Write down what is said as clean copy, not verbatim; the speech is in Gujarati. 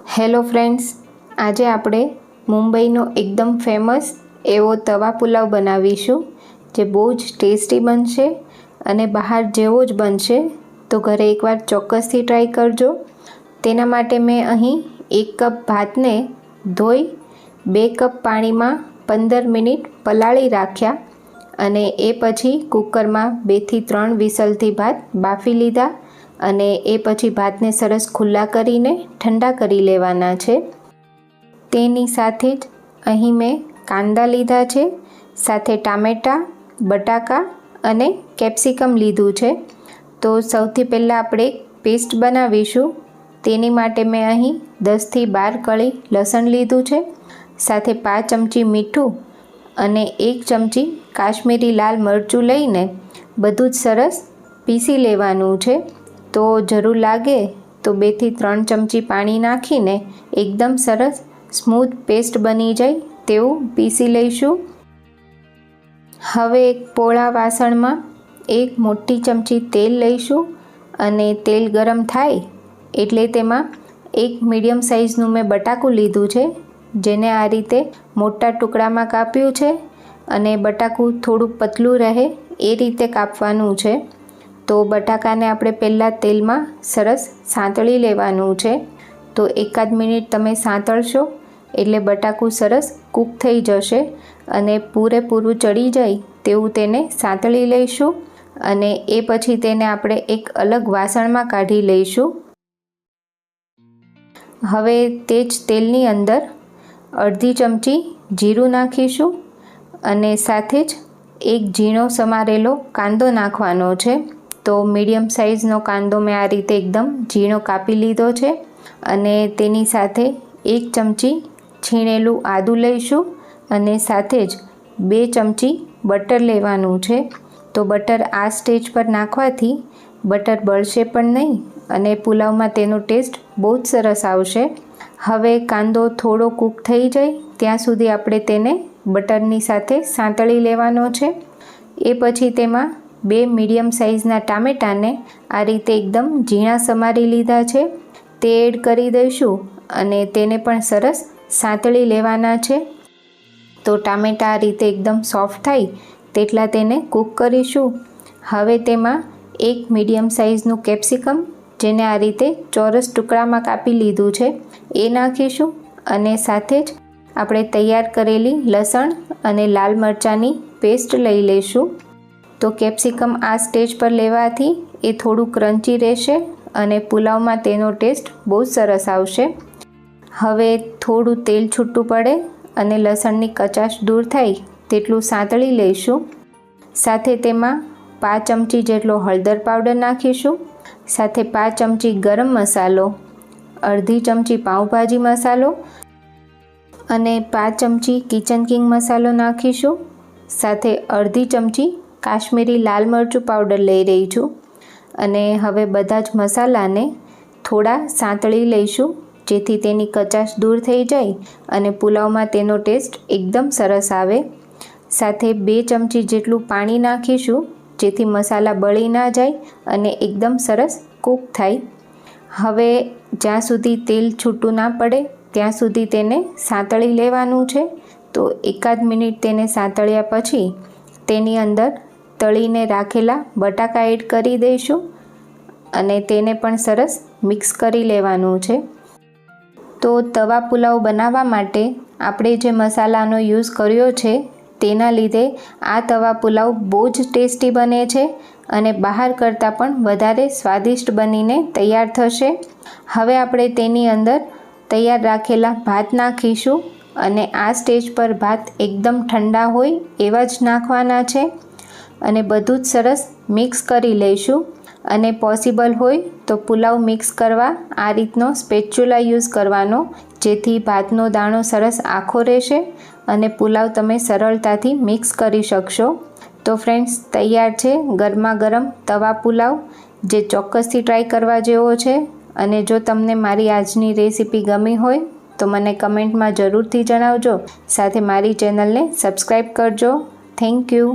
હેલો ફ્રેન્ડ્સ, આજે આપણે મુંબઈનો એકદમ ફેમસ એવો તવા પુલાવ બનાવીશું જે બહુ જ ટેસ્ટી બનશે અને બહાર જેવો જ બનશે. તો ઘરે એકવાર ચોક્કસથી ટ્રાય કરજો. તેના માટે મેં અહીં 1 કપ ભાતને ધોઈ 2 કપ પાણીમાં 15 મિનિટ પલાળી રાખ્યા અને એ પછી કુકરમાં 2 થી 3 વિસલથી ભાત બાફી લીધા અને એ પછી ભાતને સરસ ખુલ્લા કરીને ઠંડા કરી લેવાના છે. તેની સાથે જ અહીં મેં કાંદા લીધા છે, સાથે ટામેટાં, બટાકા અને કેપ્સિકમ લીધું છે. તો સૌથી પહેલાં આપણે પેસ્ટ બનાવીશું. તેની માટે મેં અહીં 10 થી 12 કળી લસણ લીધું છે, સાથે 5 ચમચી મીઠું અને 1 ચમચી કાશ્મીરી લાલ મરચું લઈને બધું જ સરસ પીસી લેવાનું છે. તો જરૂર લાગે તો 2 થી 3 ચમચી પાણી નાખીને એકદમ સરસ સ્મૂથ પેસ્ટ બની જાય તેવું પીસી લઈશું. હવે એક પોળા વાસણમાં 1 મોટી ચમચી તેલ લઈશું અને તેલ ગરમ થાય એટલે તેમાં 1 મીડિયમ સાઇઝનું મેં બટાકું લીધું છે, જેને આ રીતે મોટા ટુકડામાં કાપ્યું છે અને બટાકું થોડું પતલું રહે એ રીતે કાપવાનું છે. તો બટાકાને આપણે પહેલાં તેલમાં સરસ સાંતળી લેવાનું છે. તો 1 મિનિટ તમે સાંતળશો એટલે બટાકું સરસ કૂક થઈ જશે અને પૂરેપૂરું ચડી જાય તેવું તેને સાંતળી લઈશું અને એ પછી તેને આપણે એક અલગ વાસણમાં કાઢી લઈશું. હવે તે જ તેલની અંદર અડધી ચમચી જીરું નાખીશું અને સાથે જ એક ઝીણો સમારેલો કાંદો નાખવાનો છે. તો મીડિયમ સાઇઝનો કાંદો મેં આ રીતે એકદમ ઝીણો કાપી લીધો છે અને તેની સાથે 1 ચમચી છીણેલું આદું લઈશું અને સાથે જ 2 ચમચી બટર લેવાનું છે. તો બટર આ સ્ટેજ પર નાખવાથી બટર બળશે પણ નહીં અને પુલાવમાં તેનો ટેસ્ટ બહુ જ સરસ આવશે. હવે કાંદો થોડો કૂક થઈ જાય ત્યાં સુધી આપણે તેને બટરની સાથે સાંતળી લેવાનો છે. એ પછી તેમાં 2 મીડિયમ સાઇઝના ટામેટાને આ રીતે એકદમ ઝીણા સમારી લીધા છે તે એડ કરી દઈશું અને તેને પણ સરસ સાંતળી લેવાના છે. તો ટામેટાં આ રીતે એકદમ સોફ્ટ થાય તેટલા તેને કૂક કરીશું. હવે તેમાં 1 મીડિયમ સાઇઝનું કેપ્સિકમ, જેને આ રીતે ચોરસ ટુકડામાં કાપી લીધું છે, એ નાખીશું અને સાથે જ આપણે તૈયાર કરેલી લસણ અને લાલ મરચાંની પેસ્ટ લઈ લઈશું. તો કેપ્સિકમ આ સ્ટેજ પર લેવાથી એ થોડું ક્રન્ચી રહેશે અને પુલાવમાં તેનો ટેસ્ટ બહુ સરસ આવશે. હવે થોડું તેલ છૂટું પડે અને લસણની કચાશ દૂર થાય તેટલું સાંતળી લઈશું. સાથે તેમાં 5 ચમચી જેટલો હળદર પાવડર નાખીશું, સાથે 5 ચમચી ગરમ મસાલો, અડધી ચમચી પાઉંભાજી મસાલો અને 5 ચમચી કિચન કિંગ મસાલો નાખીશું. સાથે અડધી ચમચી કાશ્મીરી લાલ મરચું પાવડર લઈ રહી છું અને હવે બધા જ મસાલાને થોડા સાંતળી લઈશું જેથી તેની કચાશ દૂર થઈ જાય અને પુલાવમાં તેનો ટેસ્ટ એકદમ સરસ આવે. સાથે 2 ચમચી જેટલું પાણી નાખીશું જેથી મસાલા બળી ના જાય અને એકદમ સરસ કૂક થાય. હવે જ્યાં સુધી તેલ છૂટું ના પડે ત્યાં સુધી તેને સાંતળી લેવાનું છે. તો 1 મિનિટ તેને સાંતળ્યા પછી તેની અંદર તળીને રાખેલા બટાકા એડ કરી દઈશું અને તેને પણ સરસ મિક્સ કરી લેવાનું છે. તો તવા પુલાવ બનાવવા માટે આપણે જે મસાલાનો યુઝ કર્યો છે તેના લીધે આ તવા પુલાવ બહુ જ ટેસ્ટી બને છે અને બહાર કરતાં પણ વધારે સ્વાદિષ્ટ બનીને તૈયાર થશે. હવે આપણે તેની અંદર તૈયાર રાખેલા ભાત નાખીશું અને આ સ્ટેજ પર ભાત એકદમ ઠંડા હોય એવા જ નાખવાના છે અને બધું જ સરસ મિક્સ કરી લઈશું. અને પોસિબલ હોય તો પુલાવ મિક્સ કરવા આ રીતનો સ્પેચ્યુલા યુઝ કરવાનો, જેથી ભાતનો દાણો સરસ આખો રહેશે અને પુલાવ તમે સરળતાથી મિક્સ કરી શકશો. તો ફ્રેન્ડ્સ, તૈયાર છે ગરમા ગરમ તવા પુલાવ, જે ચોક્કસથી ટ્રાય કરવા જેવો છે. અને જો તમને મારી આજની રેસીપી ગમી હોય તો મને કમેન્ટમાં જરૂરથી જણાવજો. સાથે મારી ચેનલને સબસ્ક્રાઈબ કરજો. Thank you.